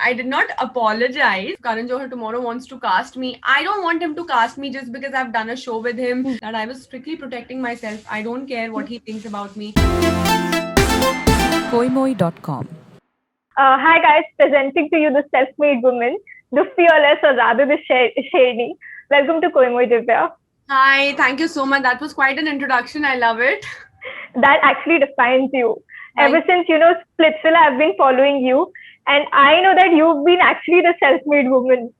I did not apologize. Karan Johar tomorrow wants to cast me. I don't want him to cast me just because I've done a show with him. That I was strictly protecting myself. I don't care what he thinks about me. Koimoi.com. Hi guys, presenting to you the self-made woman, the fearless or rather the shady. Welcome to Koimoi Divya. Hi, thank you so much. That was quite an introduction. I love it. That actually defines you. Thank Ever since, Splitsville, I've been following you and I know that you've been actually the self-made woman.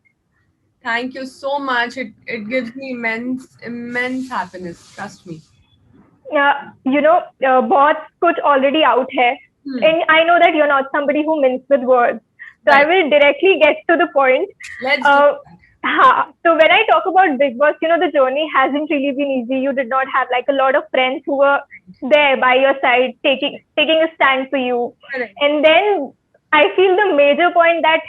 Thank you so much. It gives me immense happiness. Trust me. बहुत कुछ already out है. And I know that you're not somebody who minces with words. So I Right. will directly get to the point. Let's do that. So when I talk about Big Boss, the journey hasn't really been easy. You did not have like a lot of friends who were there by your side, taking a stand for you. Correct. And then I feel the major point that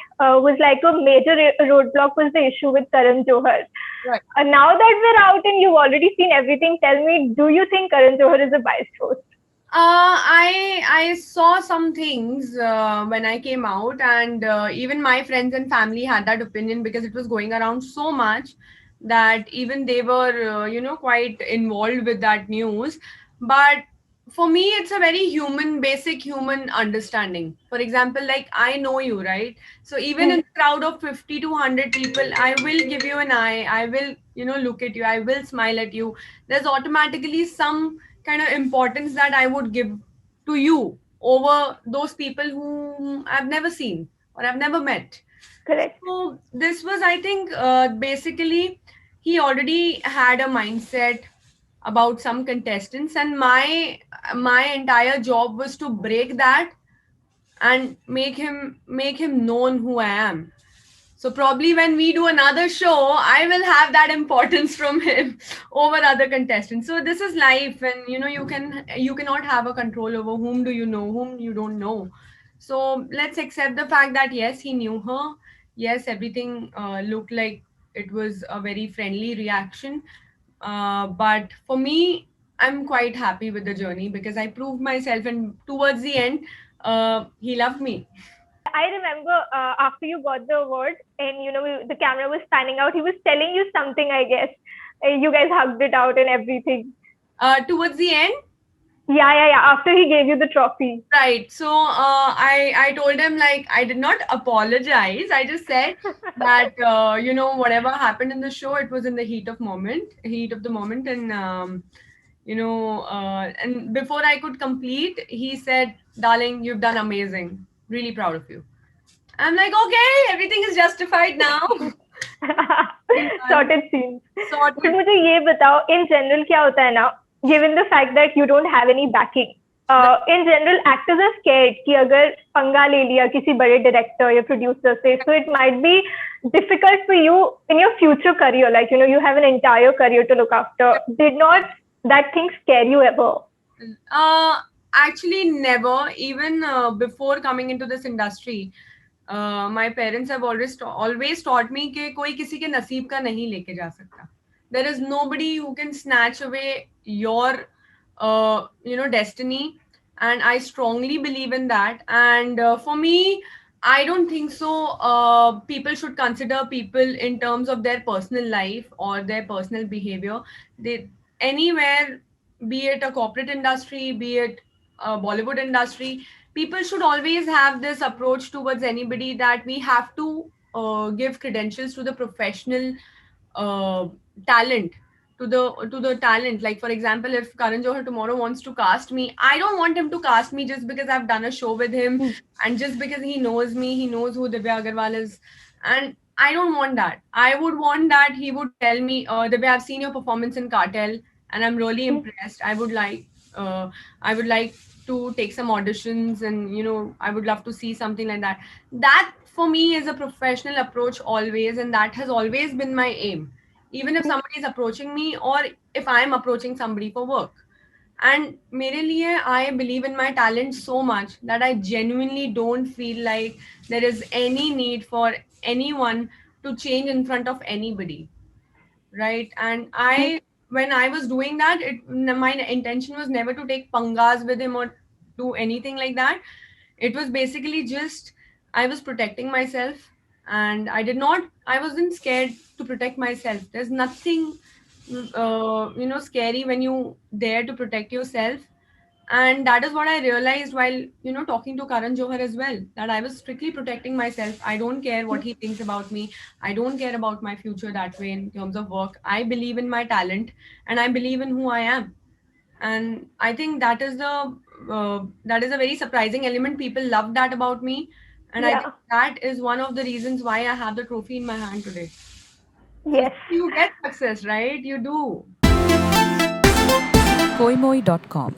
was like a major roadblock was the issue with Karan Johar. Right. Now that we're out and you've already seen everything, tell me, do you think Karan Johar is a biased host? I saw some things when I came out, and even my friends and family had that opinion because it was going around so much that even they were, quite involved with that news. But for me, it's a very basic human understanding. For example, like I know you, right? So even in a crowd of 50 to 100 people, I will give you an eye. I will, look at you. I will smile at you. There's automatically some kind of importance that I would give to you over those people whom I've never seen or I've never met. Correct. So this was, I think, basically he already had a mindset about some contestants, and my entire job was to break that and make him known who I am. So probably when we do another show, I will have that importance from him over other contestants. So this is life, and you cannot have a control over whom do you know, whom you don't know. So let's accept the fact that yes, he knew her. Yes, everything looked like it was a very friendly reaction. But for me, I'm quite happy with the journey because I proved myself, and towards the end, he loved me. I remember after you got the award and the camera was panning out, he was telling you something. I guess you guys hugged it out and everything. Towards the end. Yeah. After he gave you the trophy. Right. So I told him, like, I did not apologize. I just said that whatever happened in the show, it was in the heat of the moment, and and before I could complete, he said, "Darling, you've done amazing. Really proud of you." I'm like, okay, everything is justified now. Sorted scenes. Sorted. तो मुझे ये बताओ, in general क्या होता है ना, given the fact that you don't have any backing, in general actors are scared कि अगर पंगा ले लिया किसी बड़े director या producer से, so it might be difficult for you in your future career, like you have an entire career to look after. Did not that thing scare you ever? Actually never. Even before coming into this industry, my parents have always taught me कि कोई किसी के नसीब का नहीं लेके जा सकता. There is nobody who can snatch away your destiny, and I strongly believe in that. And for me, I don't think so people should consider people in terms of their personal life or their personal behavior. They anywhere, be it a corporate industry, be it a Bollywood industry, people should always have this approach towards anybody that we have to give credentials to the professional talent, to the talent. Like for example, if Karan Johar tomorrow wants to cast me, I don't want him to cast me just because I've done a show with him and just because he knows me, he knows who Divya Agarwal is. And I don't want that. I would want that he would tell me, Divya, I've seen your performance in Cartel and I'm really impressed. I would like to take some auditions, and I would love to see something like that. That for me is a professional approach always, and that has always been my aim, even if somebody is approaching me or if I'm approaching somebody for work. And mere liye, I believe in my talent so much that I genuinely don't feel like there is any need for anyone to change in front of anybody, right? And when I was doing that, my intention was never to take pangas with him or do anything like that. It was basically just I was protecting myself, and I wasn't scared to protect myself. There's nothing, scary when you dare to protect yourself. And that is what I realized while, talking to Karan Johar as well, that I was strictly protecting myself. I don't care what he thinks about me. I don't care about my future that way in terms of work. I believe in my talent, and I believe in who I am. And I think that is a very surprising element. People love that about me, and I think Yeah. that is one of the reasons why I have the trophy in my hand today. So Yes. you get success, right? You do. Koimoi.com